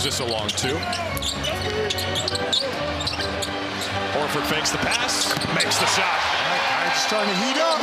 Was this a long two? Horford fakes the pass, makes the shot. It's starting to heat up.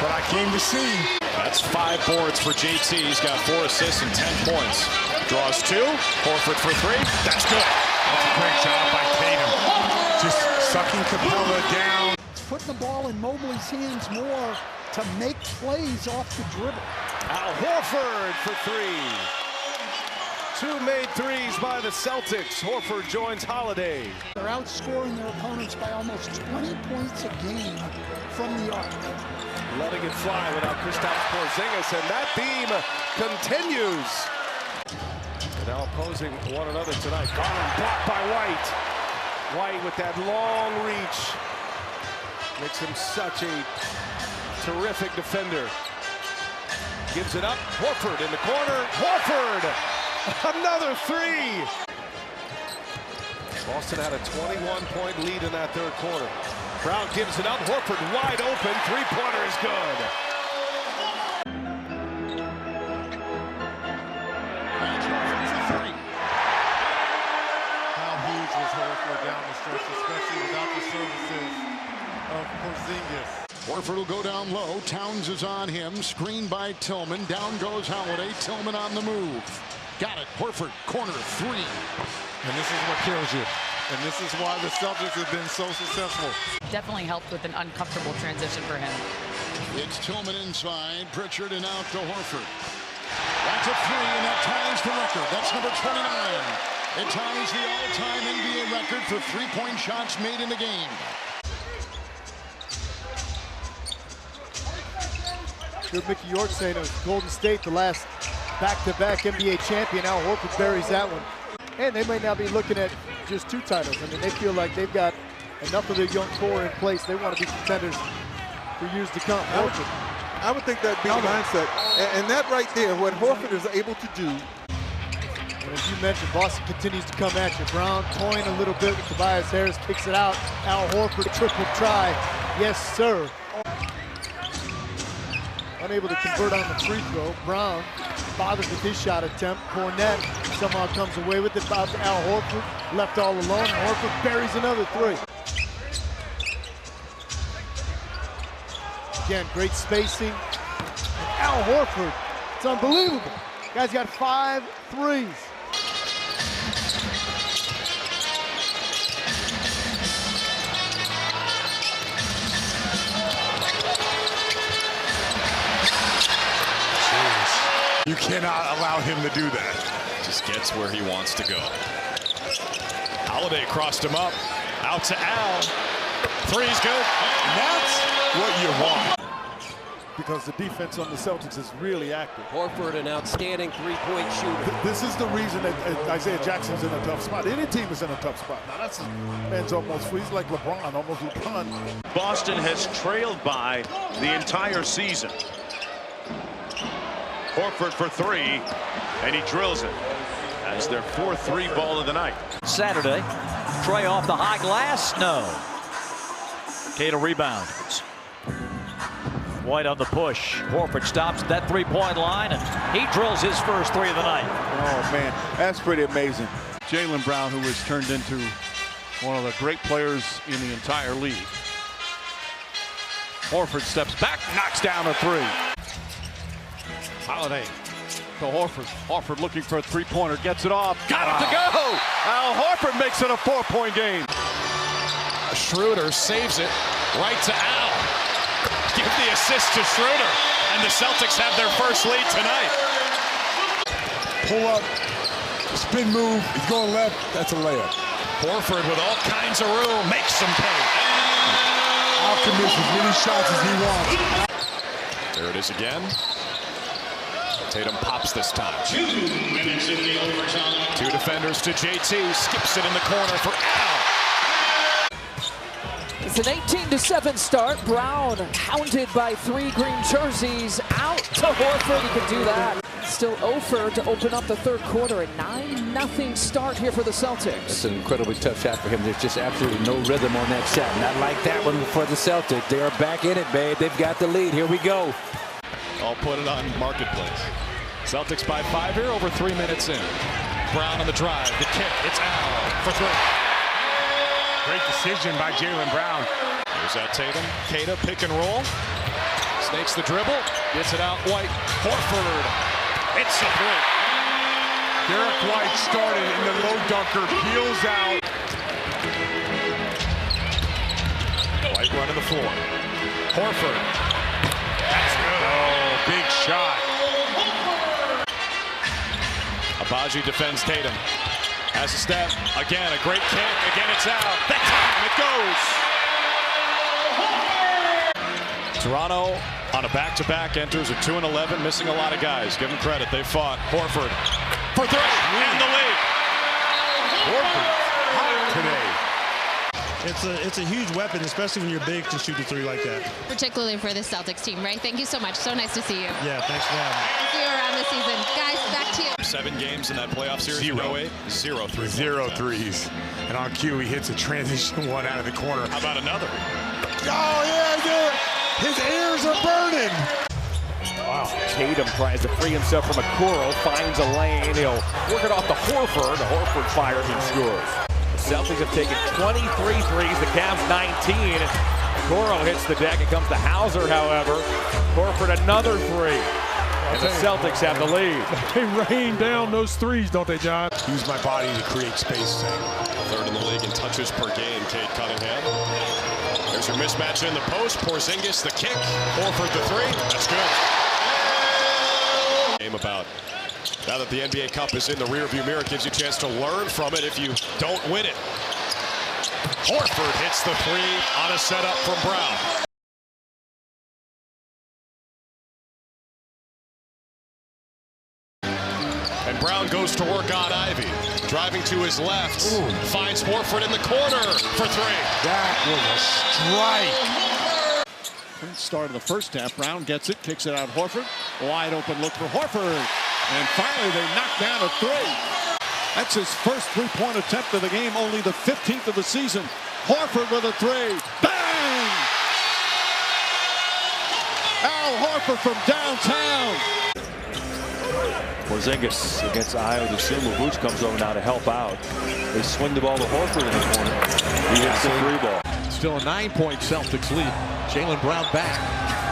What I came to see. That's 5 boards for JT. He's got 4 assists and 10 points. Draws 2. Horford for 3. That's good. That's a great job by Tatum. Just sucking Capella down. Putting the ball in Mobley's hands more to make plays off the dribble. Al Horford for 3. 2 made threes by the Celtics. Horford joins Holiday. They're outscoring their opponents by almost 20 points a game from the arc. Letting it fly without Kristaps Porzingis, and that theme continues. And now opposing one another tonight. Garland blocked by White. White with that long reach. Makes him such a terrific defender. Gives it up. Horford in the corner. Horford! Another 3! Boston had a 21-point lead in that third quarter. Brown gives it up. Horford wide open. Three-pointer is good. How huge was Horford down the stretch, especially without the services of Porzingis. Horford will go down low. Towns is on him. Screened by Tillman. Down goes Holiday. Tillman on the move. Got it. Horford, corner 3. And this is what kills you. And this is why the Celtics have been so successful. Definitely helped with an uncomfortable transition for him. It's Tillman inside. Pritchard and out to Horford. That's a 3, and that ties the record. That's number 29. It ties the all-time NBA record for three-point shots made in the game. Here's Mickey York saying it was Golden State, the last back-to-back NBA champion. Now Horford buries that one. And they may not be looking at just 2 titles. I mean, they feel like they've got enough of their young core in place. They want to be contenders for years to come. I would think that'd be the mindset. And that right there, what Horford is able to do. And as you mentioned, Boston continues to come at you. Brown toying a little bit with Tobias Harris, kicks it out. Al Horford, triple try. Yes, sir. Unable to convert on the free throw. Brown bothered with his shot attempt. Cornette somehow comes away with it. Out to Al Horford. Left all alone. Horford buries another 3. Again, great spacing. And Al Horford, it's unbelievable. Guy's got 5 threes. You cannot allow him to do that. Just gets where he wants to go. Holiday crossed him up. Out to Al. 3's good. That's what you want. Because the defense on the Celtics is really active. Horford, an outstanding 3-point shooter. This is the reason that Isaiah Jackson's in a tough spot. Any team is in a tough spot. Now that's man's almost free. He's like LeBron, almost LeBron. Boston has trailed by the entire season. Horford for 3, and he drills it as their 4th 3-ball of the night. Saturday, Trey off the high glass, no. Cato rebounds. White on the push. Horford stops at that 3-point line, and he drills his first 3 of the night. Oh, man, that's pretty amazing. Jaylen Brown, who has turned into one of the great players in the entire league. Horford steps back, knocks down a 3. Holiday to Horford. Horford looking for a 3-pointer, gets it off. Got it to go! Al Horford makes it a 4-point game. Schroeder saves it right to Al. Give the assist to Schroeder, and the Celtics have their first lead tonight. Pull up, spin move, he's going left, that's a layup. Horford with all kinds of room, makes some pay. Al can miss as many shots as he wants. There it is again. Tatum pops this time. 2 minutes in the overtime. 2 defenders to JT, skips it in the corner for Al. It's an 18-7 start. Brown hounded by 3 green jerseys. Out to Horford. He can do that. Still 0 to open up the third quarter. A 9-0 start here for the Celtics. It's an incredibly tough shot for him. There's just absolutely no rhythm on that shot. Not like that one for the Celtics. They are back in it, babe. They've got the lead. Here we go. I'll put it on Marketplace. Celtics by 5 here, over 3 minutes in. Brown on the drive. The kick. It's out for three. Great decision by Jaylen Brown. Here's that Tatum. Keita pick and roll. Snakes the dribble. Gets it out. White. Horford. It's a three. Derek White started in the low dunker. Peels out. White running the floor. Horford. That's good. Oh, big shot. Abaji defends Tatum. Has a step. Again, a great kick. Again, it's out. That time it goes. Toronto on a back-to-back enters a 2-11, missing a lot of guys. Give them credit. They fought. Horford for three and the lead. Horford hot today. It's a huge weapon, especially when you're big, to shoot the three like that. Particularly for the Celtics team, right? Thank you so much. So nice to see you. Yeah, thanks for having me. See you around the season. Guys, back to you. 7 games in that playoff series. 0 threes. 0 threes. And on cue, he hits a transition one out of the corner. How about another? Oh, yeah. His ears are burning. Wow. Tatum tries to free himself from Okoro, finds a lane. He'll work it off to Horford. Horford fires and scores. The Celtics have taken 23 threes. The Cavs 19. Okoro hits the deck. It comes to Hauser, however. Horford another three. And the Celtics have the lead. They rain down those threes, don't they, John? Use my body to create space. Third in the league in touches per game, Cade Cunningham. There's your mismatch in the post. Porzingis, the kick. Horford, the three. That's good. Game about now that the NBA Cup is in the rearview mirror, it gives you a chance to learn from it if you don't win it. Horford hits the three on a setup from Brown. And Brown goes to work on Ivy. Driving to his left. Finds Horford in the corner for three. That was a strike. Start of the first half. Brown gets it, kicks it out. Horford. Wide open look for Horford. And finally they knock down a three. That's his first three-point attempt of the game, only the 15th of the season. Horford with a three. Bang! Al Horford from downtown. Porzingis against Ayo Dosunmu. Vooch comes over now to help out. They swing the ball to Horford in the corner. He hits the three ball. Still a 9-point Celtics lead. Jaylen Brown back.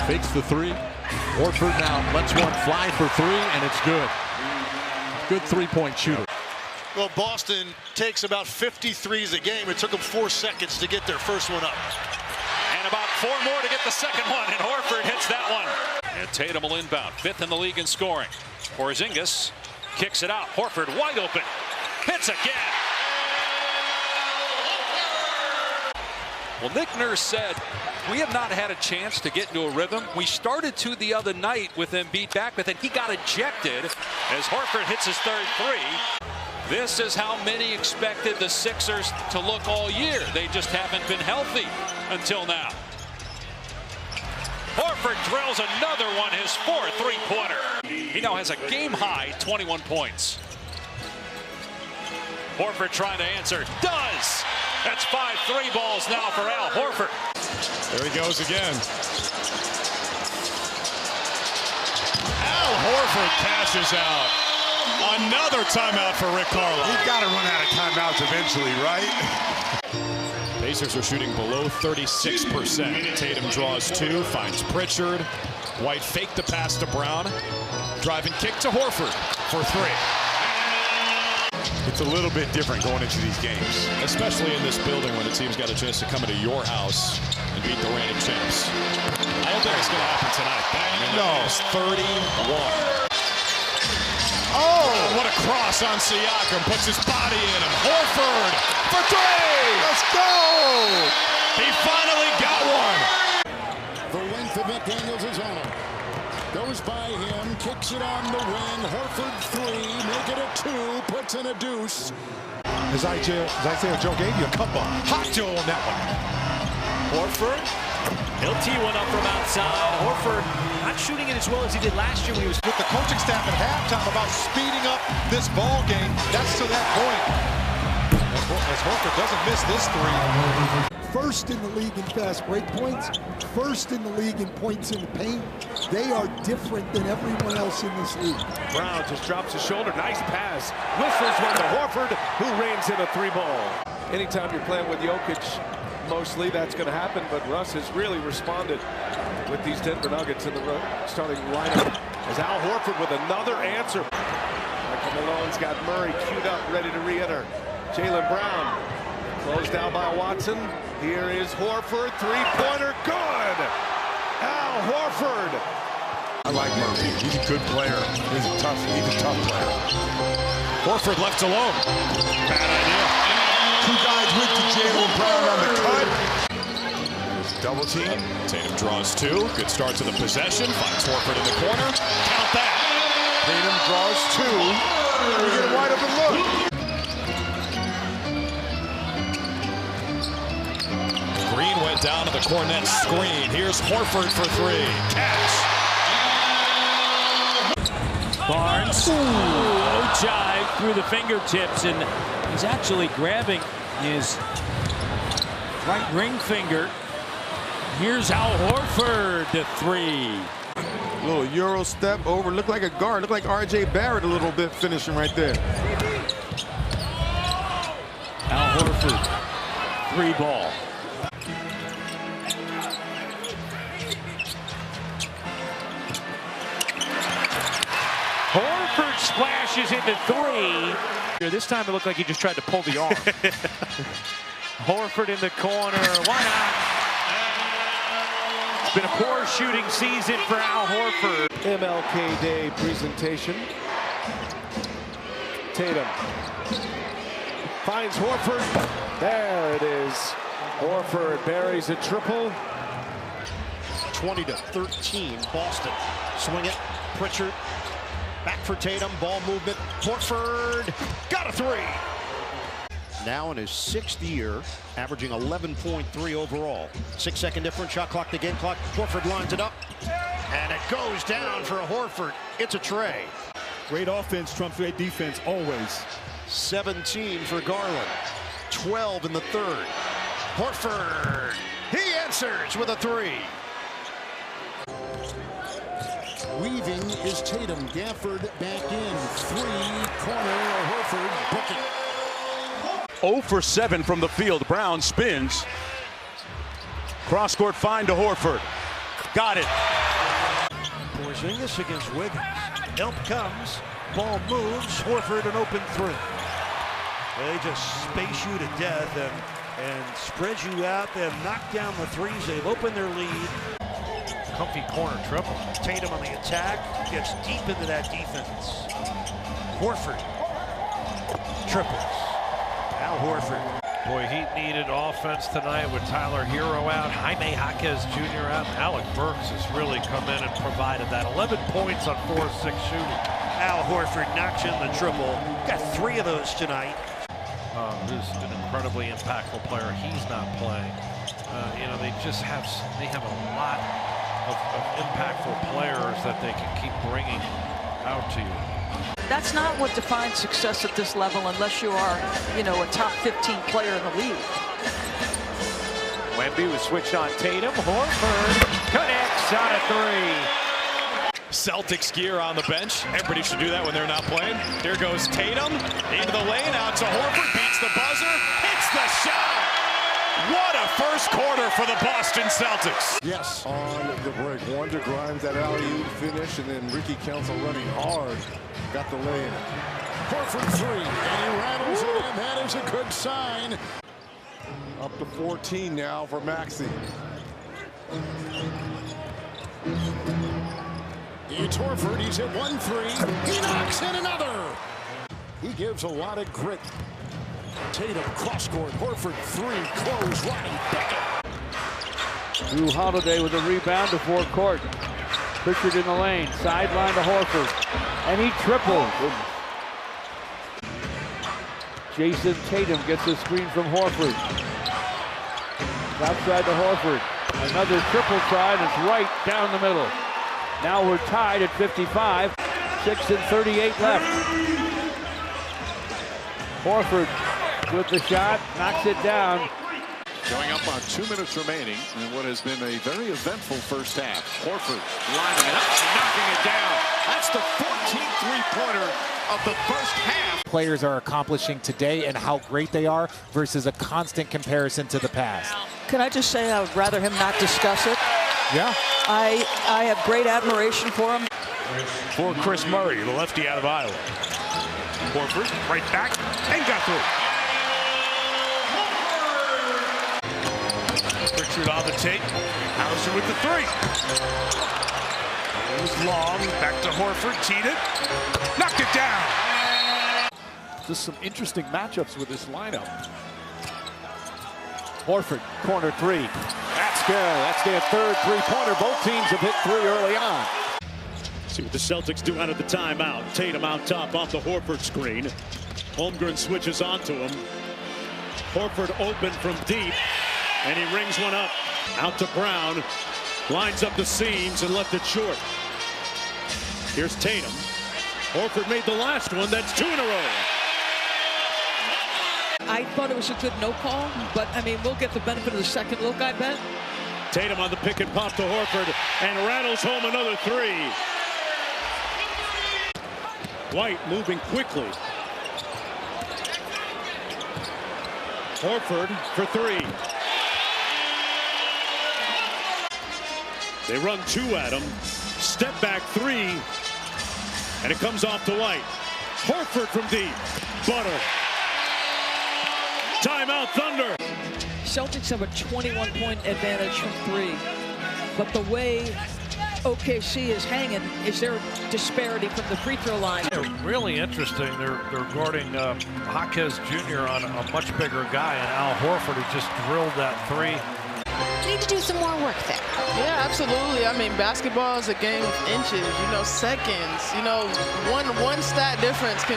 Fakes the three. Horford now lets one fly for three, and it's good. Good three-point shooter. Well, Boston takes about 50 threes a game. It took them 4 seconds to get their first one up. And about 4 more to get the second one, and Horford hits that one. And Tatum will inbound, 5th in the league in scoring. Porzingis kicks it out. Horford wide open. Hits again. Well, Nick Nurse said, we have not had a chance to get into a rhythm. We started to the other night with Embiid back, but then he got ejected as Horford hits his third three. This is how many expected the Sixers to look all year. They just haven't been healthy until now. Horford drills another one, his 4th three-pointer. He now has a game-high 21 points. Horford trying to answer. Does! That's 5 3 balls now for Al Horford. There he goes again. Al Horford cashes out. Another timeout for Rick Carlisle. We've got to run out of timeouts eventually, right? Pacers are shooting below 36%. Tatum draws 2, finds Pritchard. White faked the pass to Brown. Driving kick to Horford for 3. It's a little bit different going into these games. Especially in this building when the team's got a chance to come into your house and beat the reigning champs. I don't think it's going to happen tonight. No. It's 31. Oh, what a cross on Siakam. Puts his body in him. Horford for 3. Let's go. He finally got one. The length of McDaniels is on him. Goes by him, kicks it on the wing. Horford 3, make it a 2, puts in a deuce. As Isaiah Joe gave you a couple. Hot Joe on that one. Horford, he'll tee one up from outside. Horford not shooting it as well as he did last year when he was with the coaching staff at halftime about speeding up this ball game. That's to that point. As Horford doesn't miss this 3. first in the league in fast break points, first in the league in points in the paint. They are different than everyone else in this league. Brown just drops his shoulder. Nice pass. Whistles one to Horford, who reins in a 3-ball. Anytime you're playing with Jokic, mostly that's going to happen, but Russ has really responded with these Denver Nuggets in the starting lineup. As Al Horford with another answer. Michael Malone's got Murray queued up, ready to re-enter. Jaylen Brown closed out by Watson. Here is Horford, three-pointer, good! Al Horford. I like Murray. He's a good player. He's a tough player. Horford left alone. Bad idea. Two guys with Jaylen Brown on the cut. Double team. Tatum draws two. Good start to the possession. Finds Horford in the corner. Count that. Tatum draws two. We get a wide open look. Green went down to the Cornet screen. Here's Horford for three. Catch. Barnes. Low jive through the fingertips, and he's actually grabbing his right ring finger. Here's Al Horford, the three. Little Euro step over, looked like a guard, looked like RJ Barrett a little bit finishing right there. Al Horford, 3-ball. Horford splashes into 3. This time it looked like he just tried to pull the arm. Horford in the corner, why not? It's been a poor shooting season for Al Horford. MLK Day presentation. Tatum finds Horford. There it is. Horford buries a triple. 20-13, Boston. Swing it, Pritchard. Back for Tatum, ball movement. Horford got a 3. Now in his 6th year, averaging 11.3 overall. 6-second difference, shot clock to game clock. Horford lines it up, and it goes down for a Horford. It's a tray. Great offense trumps great defense, always. 17 for Garland. 12 in the 3rd. Horford, he answers with a 3. Weaving is Tatum. Gafford back in. 3, corner, Horford, book it. 0 for 7 from the field. Brown spins. Cross-court find to Horford. Got it. Porzingis against Wiggins. Help comes. Ball moves. Horford an open 3. They just space you to death and spread you out. They've knocked down the 3s. They've opened their lead. Comfy corner triple. Tatum on the attack. Gets deep into that defense. Horford. Triples. Al Horford. Boy, Heat needed offense tonight with Tyler Hero out, Jaime Jaquez Jr. out. Alec Burks has really come in and provided that. 11 points on 4-6 shooting. Al Horford knocks in the triple. Got 3 of those tonight. Who's an incredibly impactful player. He's not playing. You know, they have a lot of impactful players that they can keep bringing out to you. That's not what defines success at this level unless you are, you know, a top 15 player in the league. Wemby was switched on Tatum. Horford connects on a 3. Celtics gear on the bench. Everybody should do that when they're not playing. Here goes Tatum into the lane, out to Horford, beats the buzzer, hits the shot. What a first quarter for the Boston Celtics. Yes, on the break. Wonder Grimes that alley-oop finish, and then Ricky Council running hard. Got the lane. Horford 3, and he rattles it in. That is a good sign. Up to 14 now for Maxey. It's Horford. He's hit 1 3. He knocks in another. He gives a lot of grit. Tatum cross court. Horford 3. Close right. Drew Holiday with a rebound to forecourt. Pritchard in the lane. Sideline to Horford. And he tripled. Jason Tatum gets a screen from Horford. Outside to Horford. Another triple try, and it's right down the middle. Now we're tied at 55. 6:38 left. Horford with the shot, knocks it down. Going up on 2 minutes remaining in what has been a very eventful first half. Horford lining it up, knocking it down. That's the 14th three-pointer of the first half. Players are accomplishing today and how great they are versus a constant comparison to the past. Can I just say I would rather him not discuss it? Yeah. I have great admiration for him. For Chris Murray, the lefty out of Iowa. Horford right back and got through. Pritchard on the tape. Hauser with the three. It was long. Back to Horford. Teed it. Knocked it down. Just some interesting matchups with this lineup. Horford, corner three. That's good. That's their third three-pointer. Both teams have hit three early on. See what the Celtics do out of the timeout. Tatum out top off the Horford screen. Holmgren switches onto him. Horford open from deep. And he rings one up. Out to Brown. Lines up the seams and left it short. Here's Tatum. Horford made the last one. That's 2 in a row. I thought it was a good no call, but I mean, we'll get the benefit of the second look, I bet. Tatum on the pick and pop to Horford and rattles home another three. White moving quickly. Horford for three. They run two at him. Step back three. And it comes off to White. Horford from deep. Butter. Timeout, Thunder. Celtics have a 21-point advantage from three. But the way OKC is hanging is their disparity from the free throw line. They're really interesting. They're guarding Jaquez Jr. on a much bigger guy, and Al Horford who just drilled that three. Need to do some more work there. Yeah, absolutely. I mean, basketball is a game of inches, seconds. One stat difference can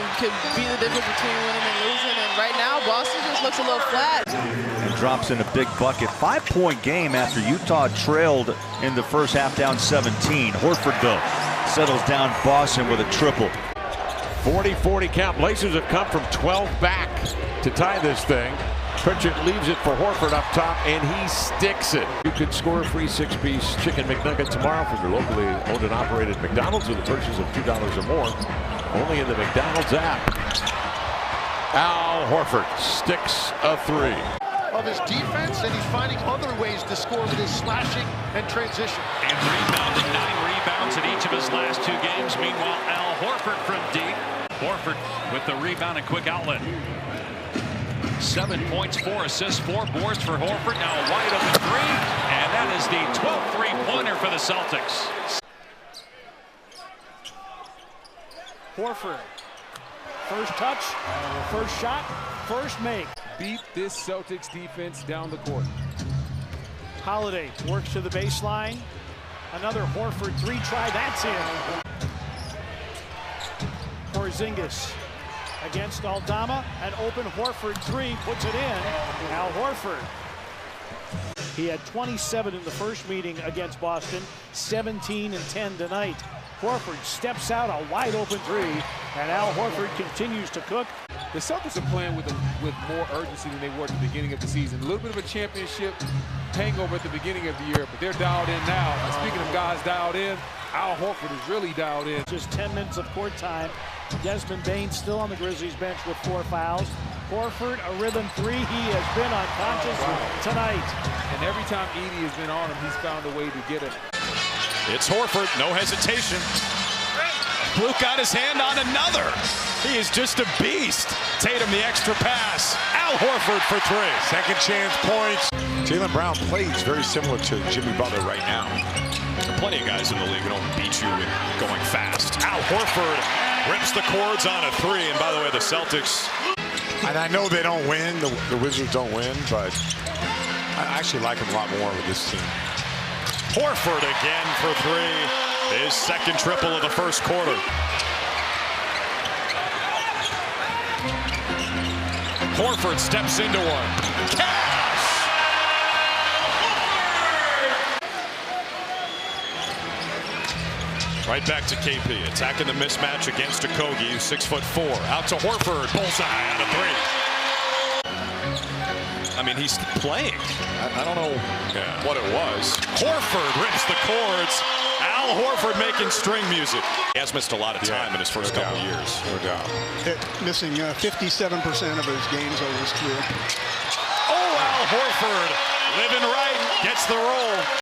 be the difference between winning and losing. And right now, Boston just looks a little flat. And drops in a big bucket. 5-point game after Utah trailed in the first half, down 17. Horford, though, settles down Boston with a triple. 40-40 count. Blazers have come from 12 back to tie this thing. Pritchard leaves it for Horford up top, and he sticks it. You could score a free 6-piece chicken McNugget tomorrow from your locally owned and operated McDonald's with a purchase of $2 or more. Only in the McDonald's app. Al Horford sticks a three. Of his defense, and he's finding other ways to score with his slashing and transition. And rebounding, 9 rebounds in each of his last 2 games. Meanwhile, Al Horford from deep. Horford with the rebound and quick outlet. 7 points, 4 assists, 4 boards for Horford. Now a wide open three, and that is the 12th three-pointer for the Celtics. Horford. First touch, first shot, first make. Beat this Celtics defense down the court. Holiday works to the baseline. Another Horford three try. That's in. Porzingis against Aldama. An open Horford three puts it in. Now Horford. He had 27 in the first meeting against Boston. 17 and 10 tonight. Horford steps out, a wide open three, and Al Horford continues to cook. The Celtics are playing with more urgency than they were at the beginning of the season. A little bit of a championship hangover at the beginning of the year, but they're dialed in now. And speaking of guys dialed in, Al Horford is really dialed in. Just 10 minutes of court time. Desmond Bane still on the Grizzlies bench with 4 fouls. Horford, a rhythm three. He has been unconscious tonight. And every time Edie has been on him, he's found a way to get it. It's Horford, no hesitation. Luke got his hand on another. He is just a beast. Tatum the extra pass. Al Horford for three. Second chance points. Jaylen Brown plays very similar to Jimmy Butler right now. There are plenty of guys in the league who don't beat you with going fast. Al Horford rips the cords on a three. And by the way, the Celtics. And I know they don't win. The Wizards don't win, but I actually like them a lot more with this team. Horford again for three. His second triple of the first quarter. Horford steps into one. Cash! Right back to KP, attacking the mismatch against Okogie, 6'4". Out to Horford, bullseye out of three. I mean, he's playing. I don't know what it was. Horford rips the chords. Al Horford making string music. He has missed a lot of time in his first couple of years. No doubt. Missing 57% of his games over his career. Oh, Al Horford living right, gets the roll.